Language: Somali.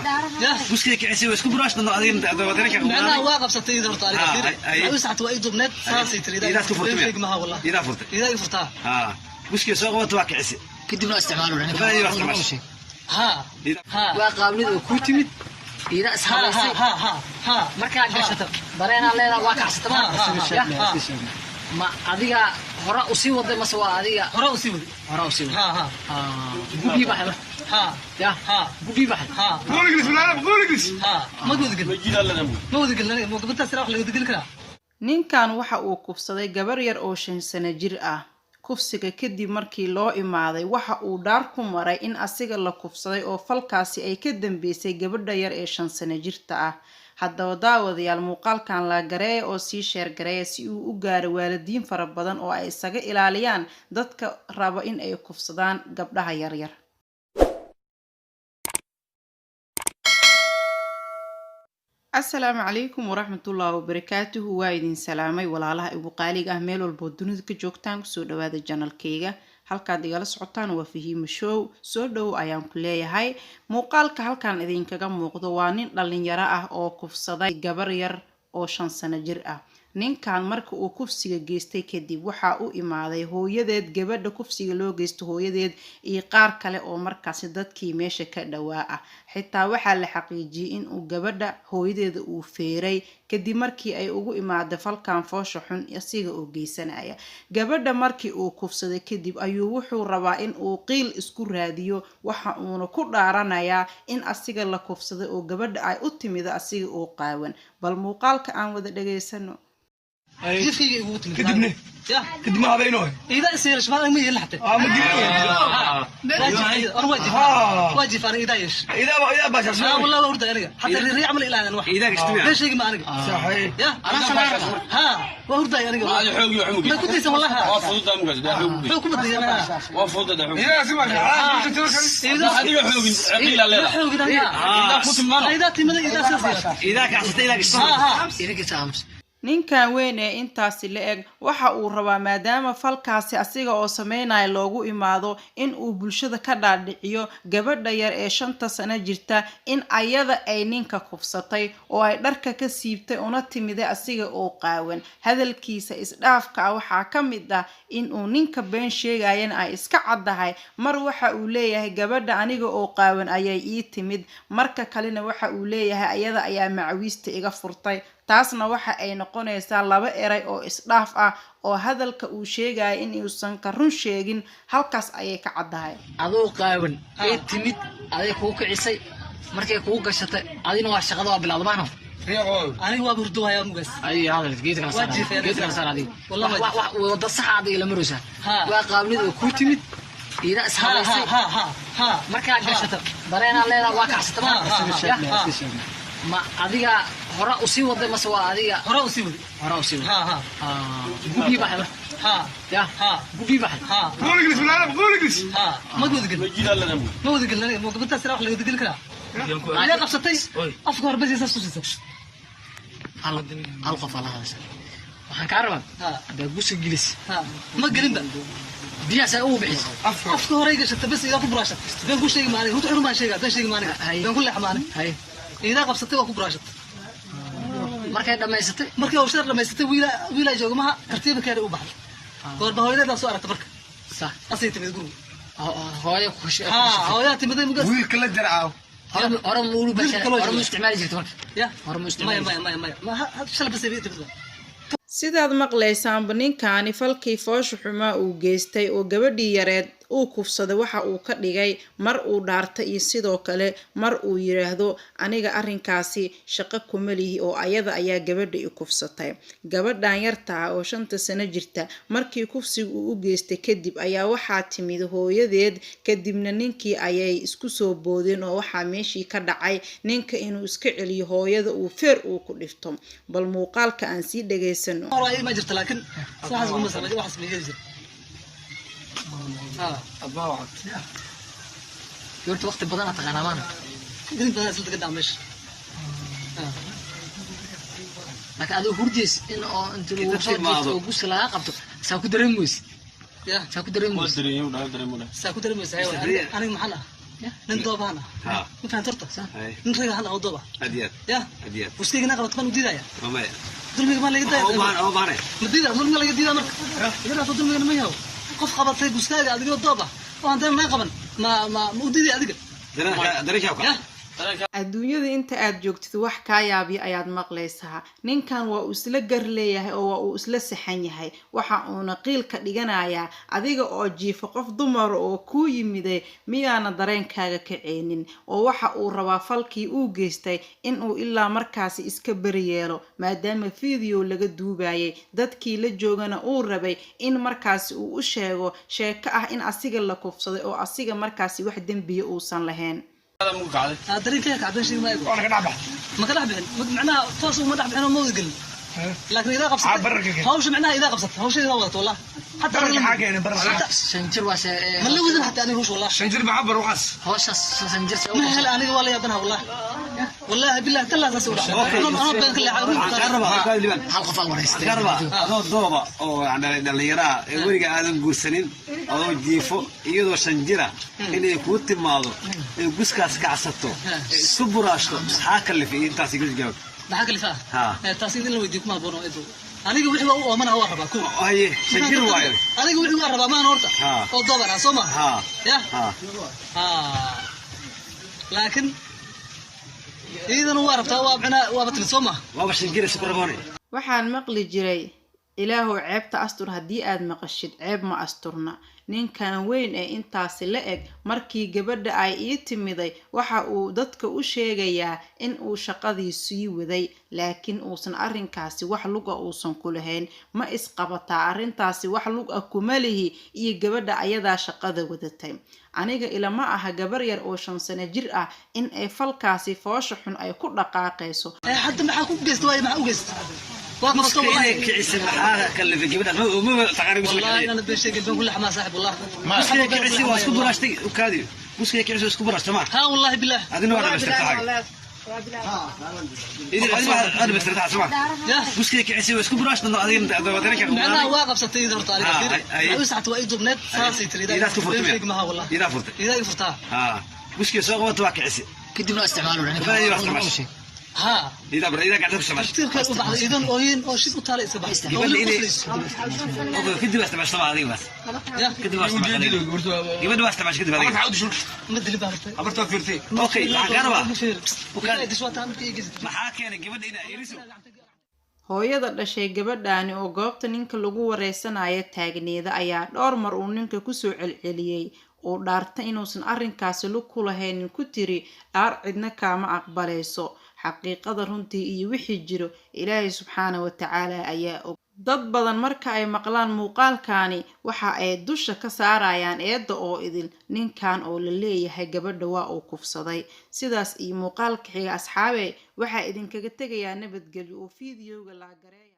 سمعت بس كده كعسي واسكو براش نضع هذه ودينك انا واقف ستي دور طارق كثير وسعت وايد بنت ساسي تريد اذا تفرت ما والله اذا فرت اذا فرتها بس كده سوق وتواك عسي كدبنا استعماله يعني ها وقابلده كوتيمد إذا أصحابي ها مركز جشته برينا لنا واقع ستما ما أديك هراء أصيب وده مسوا أديك هراء أصيب ها بوبي بحر يا بوبي بحر قول اجلس بالعرب قول اجلس ما قلت لنا ما قلت سراح لو قلت لك ninkan waxa uu kufsaday gabar yar oo 5 sano jir ah kufsiga kadib markii loo imaaday waxa uu dhaar ku maray in asiga la kufsaday oo falkaasi ay ka dambeysay gabadha yar ee 5 sano jirta ah haddaba daawadayaal muuqaalkan la gareey oo sii sheer gareey si uu u gaaro waalidiin fara badan oo ay isaga ilaaliyaan dadka raba in ay kufsadaan gabdhaha yar yar السلام عليكم ورحمة الله وبركاته وايدين سلامي walaalaha igu qaaliga ah meel walba dunida ka joogtaan ku soo dhawaada channelkayga halkaad igala socotaan waa Fahiimo Show soo dhow ayaan ku leeyahay muuqaalka halkaan idinkaga muuqdo waa nin dhalinyaro ah oo kufsaday gabar yar oo 5 sano jir ah ninkan marka uu kufsiga geystay kadib waxa uu imaaday hooyadeed gabadha kufsiga loo geysto hooyadeed iyo qaar kale oo markaas dadkii meesha ka dhawaa ah xitaa waxa la xaqiijiyay in uu gabadha hooyadeeda uu feeray kadib markii ay ugu imaado falkan foosho xun asiga oo geysanaya gabadha markii uu kufsaday kadib ayuu wuxuu rabaa in uu qiil isku raadiyo waxa uu ku dhaaranayaa in asiga la kufsaday oo gabadha ay u timid asiga oo qaawan bal muuqaalka aan wada dhageysano كيفي يقول كدبني كدب ما بينه إذا يصير شمال ما يلحق واجب أنا إذا إيش إذا باش والله ورد أنا حتى اللي يعمل إلى أنا واحد إذا اجتماع ليش يجي معنا صحيح يا أنا سمعت ورد أنا ما كنت يسمع الله وافضل ده مقصد ده حكم بدي أنا وافضل ده إذا سمعت إذا حقوق عقيل لا حقوق ده إذا تمد إذا سير إذا كحست إذا اجتماع إذا كسامس ninkan weyn ee intaasi la eg waxa uu rabaa maadaama falkaasi asiga oo sameynaya loogu imaado in uu bulshada ka dhaadhiciyo gabadha yar ee 5 sano jirta in ayada ay ninka kufsatay oo ay dharka ka siibtay una timiday asiga oo qaawan hadalkiisa isdhaafka waxa ka mid ah in uu ninka been sheegayeen ay iska cadahay mar waxa uu leeyahay gabadha aniga oo qaawan ayay ii timid marka kalena waxa uu leeyahay ayada ayaa macwiista iga furtay taasna waxa ay noqonaysaa laba eray oo isdhaaf ah oo hadalka uu sheegay in uusan ka run sheegin halkaas ayay ka cadahay adoo qaawan ee timid aday ku kicisay markay ku gashatay adina waa shaqada waa bilaabmaano أنا هو بردوها يا مقص أي هذا الجيت كان صار هذه والله وده صح هذه إلى مروسة وقابلده كوتيمد إذا أصحابي مركز جشته برينا لنا واقع ستما ما أديك هراء أصيب وده مسوا أديك هراء أصيب بوبي بحر يا بوبي بحر قول اجلس بالعرب قول اجلس ما قلت لنا ما قلت سراح لو قلت لك لا قصتي أفكار بس يسوسك القف على هذا waxaan ka rabaa hada guusi gilis ma gelin ba biyaha uu bixis afka hore gashatay bas ila ku buraashat been ku sheegi maanay ruux ma sheega been sheegi maanay been ku leexmaanay ila qabsatay waa ku buraashat markay dhameysatay markay uu shar dhameysatay wiila joogmaha tartiib kale u baxay goor bahooyada soo aragtay marka sax asay timid guru hooyo ku sheeg hooyo timid mugas wiil kala jarcaaw hore muulu bashar hore mu isticmaali jirtay marka ya hore mu isticmaali ma shal bas ay timid sidaad maqlaysaanba ninkaani falkii foosho xumaa uu geystay oo gabadhii yareed uu kufsaday waxa uu ka dhigay mar uu dhaartay iyo sidoo kale mar uu yiraahdo aniga arrinkaasi shaqo kuma lihi oo ayada ayaa gabadha i kufsatay gabadhan yarta oo 5 sano jirta markii kufsiga uu u geystay kadib ayaa waxa timid hooyadeed kadibna ninkii ayay isku soo boodeen oo waxa meeshii ka dhacay ninka inuu iska celiyo hooyada uu feer uu ku dhifto bal muuqaalka aan sii dhageysano ما جرت لكن صح زغم مثلا واحد من جرت أبا وعد يورت وقت بدنا تغنى معنا قلت أنا سلت قدام مش لكن هذا هرديس إنه أنت لو صوت وقص لا قبته ساكو دريموس يا ساكو دريموس ساكو دريموس أيوة أنا محلها nin doobana ma fahantorta nin raga hal oo dooba هديات ya هديات uskayna qabat kan u diidaya ماما dulmiga ma laga diidaa أو بانه madida dulmiga laga diidaa marka ila dulmiga ma yaho qof qabatay uskayga adiga dooba oo aan ma qaban ma u diiday adiga دريك هاكا adduunyada inta aad joogtid wax kaa yaabiya ayaad maqlaysaa ninkan waa uu isla gar leeyahay oo waa uu isla saxan yahay waxa uuna qiil ka dhiganayaa adiga oo jiifo qof dumar oo kuu yimiday miyaana dareenkaaga kaceynin oo waxa uu rabaa falkii uu geystay in uu ilaa markaasi iska bari yeelo maadaama video laga duubayay dadkii la joogana uu rabay in markaasi uu u sheego sheeko ah in asiga la kufsaday oo asiga markaasi wax dembiya uusan lahayn هذا مو قاعد دريك هيك عبد الشيء ما يقول أنا كنعبح ما كان أحبه معناها توصل ما أحبه أنا ما أقول لكن إذا قبضت هوش معناها إذا قبضت هوش إذا وضعت والله حتى برا حاجة يعني برا سنجر واش ما اللي وزن حتى أنا هوش والله شنجر معبر وقص هوش سنجر ما هلا أنا ولا يبنها والله والله بالله كلها تسوي أنا بين كل قربها حلقة فالوريست قربها أو ضوبة أو عند اللي يراه ورجع آدم جوسنين أو جيفو يدو شنجرة اللي يكوت ماضو جوس كاس كعسته سبراشته حاك اللي فيه أنت تقول جواب maxaa kalifa taasiid in la weydiiyo ma boono idu aniga wixii waa oo mana waa rabaa ku هاي شنجر وايد aniga wixii waa rabaa maan horta oo doobana soo ma ya laakiin iidan waa rabtaa waa bina waa batin soo ma waa شنجر سكربوني waxaan maqli jiray ilaahu ceebta astur haddii aad maqashid ceeb ma asturna ninkan weyn ee intaasi la eg markii gabadha ay ii timiday waxa uu dadka u sheegayaa in uu shaqadii sii waday laakiin uusan arrinkaasi wax luga uusan ku lahayn ma isqabataa arrintaasi wax lug ah kuma lihi iyo gabadha ayadaa shaqada wadatay aniga ilama aha gabar yar oo 5 sano jir ah in ay falkaasi foosho xun ay ku dhaqaaqayso hadda maxaa ku geystay waa maxaa u geystay مسكين كعس المحارة كله في جبنا ما تقارب والله أنا بشيء قلبي كل حماس صاحب والله مسكين كعس واسكو براشتي وكادي مسكين كعس واسكو براش تمام ها والله بالله هذا نوع بس تاعك إذا أنا بس تاع سمع مسكين كعس واسكو براش هذه ودرك أنا واقف ستي إذا طارق كثير وسعت وإيد بنت ساسي تريد إذا تفرت معها والله إذا يفرتها مسكين سوق وتواك عس كدنا استعماله يعني ها إذا قاعد تسمع كثير كذا بعض إذن أوين أو شيء مطالع سبعة أوكي كده بس سمع هذه بس كده بس سمع يبدو بس سمع كده هذه تعود شو مدري بعرف أبرتو فيرتي أوكي عقربة وكان دي شوات عم تيجي محاكي أنا جبت هنا يرسو hooyada dhashay gabadhaani oo goobta ninka lagu wareysanayo taagneeda ayaa dhowr mar uu ninka ku soo celceliyay oo dhaartay inuusan arrinkaasi lug ku lahayn ku tiri dhaar cidna kaama aqbalayso xaqiiqada runtii iyo wixii jiro ilaahay subxaanahu wa tacaala ayaa og dad badan marka ay maqlaan muuqaalkaani waxa ay dusha ka saarayaan eedda oo idil ninkan oo la leeyahay gabadha waa uu kufsaday sidaas iyo muuqaalka xiga asxaabe waxaa idinkaga tegayaa nabadgelyo oo fiidiyowga la gareeya